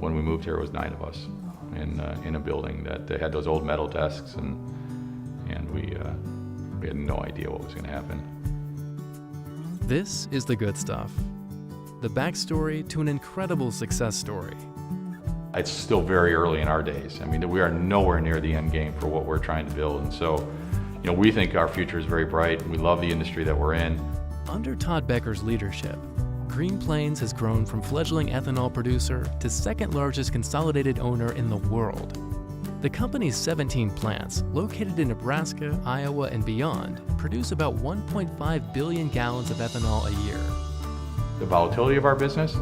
when we moved here, it was 9 of us in a building that had those old metal desks, and we had no idea what was going to happen. This is the good stuff. The backstory to an incredible success story. It's still very early in our days. I mean, we are nowhere near the end game for what we're trying to build. And so, we think our future is very bright. We love the industry that we're in. Under Todd Becker's leadership, Green Plains has grown from fledgling ethanol producer to second largest consolidated owner in the world. The company's 17 plants, located in Nebraska, Iowa, and beyond, produce about 1.5 billion gallons of ethanol a year. The volatility of our business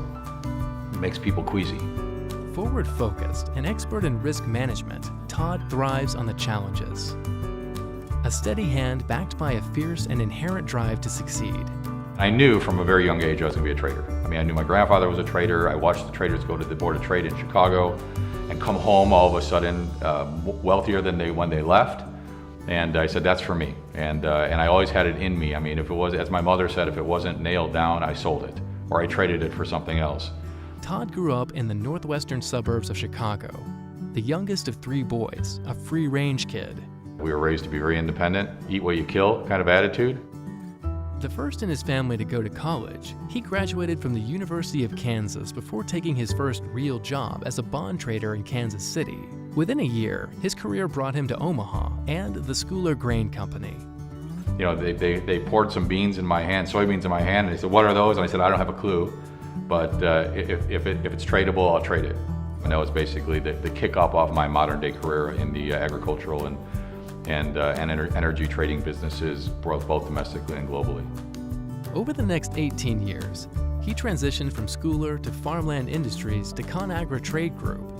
makes people queasy. Forward-focused and expert in risk management, Todd thrives on the challenges. A steady hand backed by a fierce and inherent drive to succeed. I knew from a very young age I was going to be a trader. I mean, I knew my grandfather was a trader. I watched the traders go to the Board of Trade in Chicago and come home all of a sudden wealthier than when they left. And I said, that's for me. And I always had it in me. I mean, if it was, as my mother said, if it wasn't nailed down, I sold it or I traded it for something else. Todd grew up in the northwestern suburbs of Chicago, the youngest of 3 boys, a free-range kid. We were raised to be very independent, eat what you kill kind of attitude. The first in his family to go to college, he graduated from the University of Kansas before taking his first real job as a bond trader in Kansas City. Within a year, his career brought him to Omaha and the Schooler Grain Company. They poured some beans in my hand, soybeans in my hand, and they said, what are those? And I said, I don't have a clue. But if it's tradable, I'll trade it. And that was basically the kickoff of my modern day career in the agricultural and energy trading businesses, both domestically and globally. Over the next 18 years, he transitioned from Schooler to Farmland Industries to ConAgra Trade Group.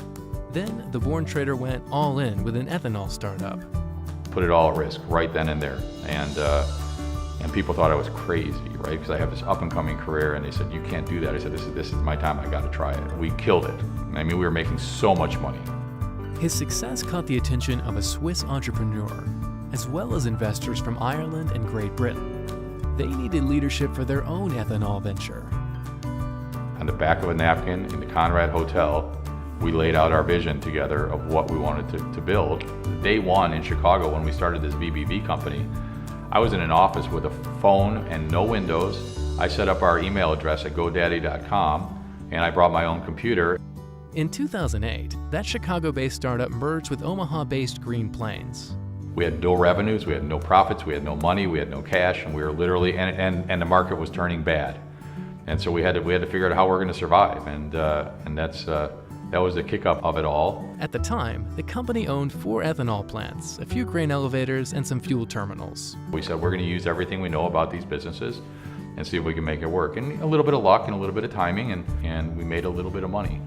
Then the born trader went all in with an ethanol startup. Put it all at risk right then and there. And people thought I was crazy, right? Because I have this up-and-coming career, and they said, you can't do that. I said, this is my time, I got to try it. We killed it. I mean, we were making so much money. His success caught the attention of a Swiss entrepreneur, as well as investors from Ireland and Great Britain. They needed leadership for their own ethanol venture. On the back of a napkin in the Conrad Hotel, we laid out our vision together of what we wanted to build. Day one in Chicago, when we started this VBV company, I was in an office with a phone and no windows. I set up our email address at godaddy.com, and I brought my own computer. In 2008, that Chicago-based startup merged with Omaha-based Green Plains. We had no revenues, we had no profits, we had no money, we had no cash, and we were literally, and the market was turning bad. And so we had to figure out how we're going to survive, and that was the kick-up of it all. At the time, the company owned 4 ethanol plants, a few grain elevators, and some fuel terminals. We said we're going to use everything we know about these businesses and see if we can make it work. And a little bit of luck and a little bit of timing, and we made a little bit of money.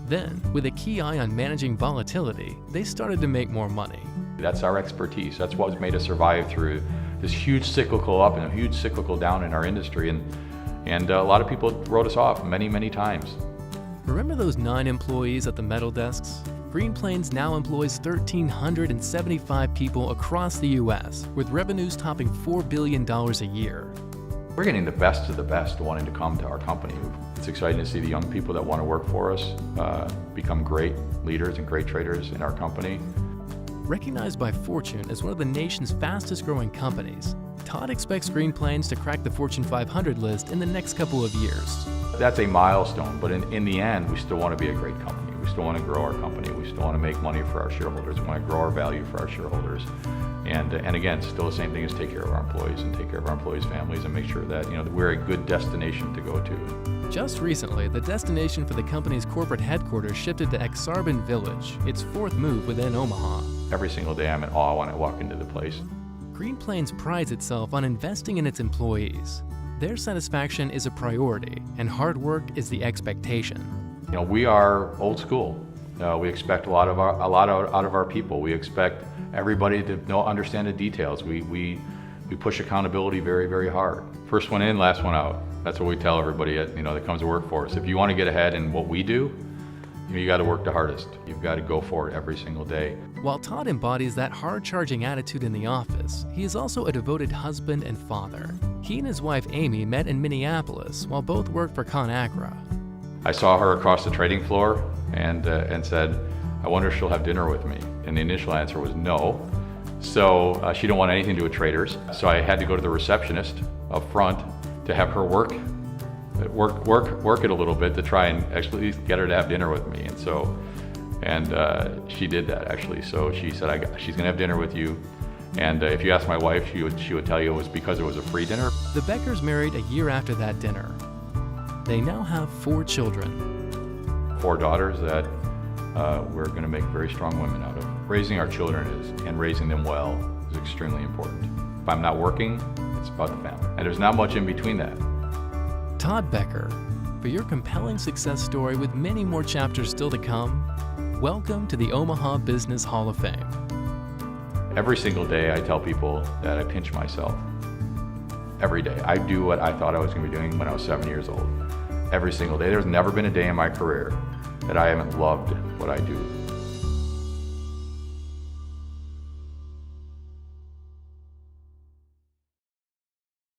Then, with a key eye on managing volatility, they started to make more money. That's our expertise. That's what's made us survive through this huge cyclical up and a huge cyclical down in our industry. And a lot of people wrote us off many, many times. Remember those 9 employees at the metal desks? Green Plains now employs 1,375 people across the U.S., with revenues topping $4 billion a year. We're getting the best of the best wanting to come to our company. It's exciting to see the young people that want to work for us become great leaders and great traders in our company. Recognized by Fortune as one of the nation's fastest growing companies, Todd expects Green Plains to crack the Fortune 500 list in the next couple of years. That's a milestone, but in the end, we still want to be a great company. We still want to grow our company. We still want to make money for our shareholders. We want to grow our value for our shareholders. And again, still the same thing as take care of our employees and take care of our employees' families and make sure that, that we're a good destination to go to. Just recently, the destination for the company's corporate headquarters shifted to Exarban Village, its 4th move within Omaha. Every single day I'm in awe when I walk into the place. Green Plains prides itself on investing in its employees. Their satisfaction is a priority, and hard work is the expectation. We are old school. We expect a lot out of our people. We expect everybody to understand the details. We push accountability very, very hard. First one in, last one out. That's what we tell everybody that comes to work for us. If you want to get ahead in what we do, you got to work the hardest. You've got to go for it every single day. While Todd embodies that hard-charging attitude in the office, he is also a devoted husband and father. He and his wife Amy met in Minneapolis while both worked for ConAgra. I saw her across the trading floor and said, I wonder if she'll have dinner with me. And the initial answer was no. So she didn't want anything to do with traders. So I had to go to the receptionist up front to have her work it a little bit to try and actually get her to have dinner with me. And she did that actually. So she said, she's gonna have dinner with you. And if you ask my wife, she would tell you it was because it was a free dinner. The Beckers married a year after that dinner. They now have 4 children. 4 daughters that we're going to make very strong women out of. Raising our children and raising them well is extremely important. If I'm not working, it's about the family. And there's not much in between that. Todd Becker, for your compelling success story with many more chapters still to come, welcome to the Omaha Business Hall of Fame. Every single day I tell people that I pinch myself. Every day. I do what I thought I was going to be doing when I was 7 years old. Every single day. There's never been a day in my career that I haven't loved what I do.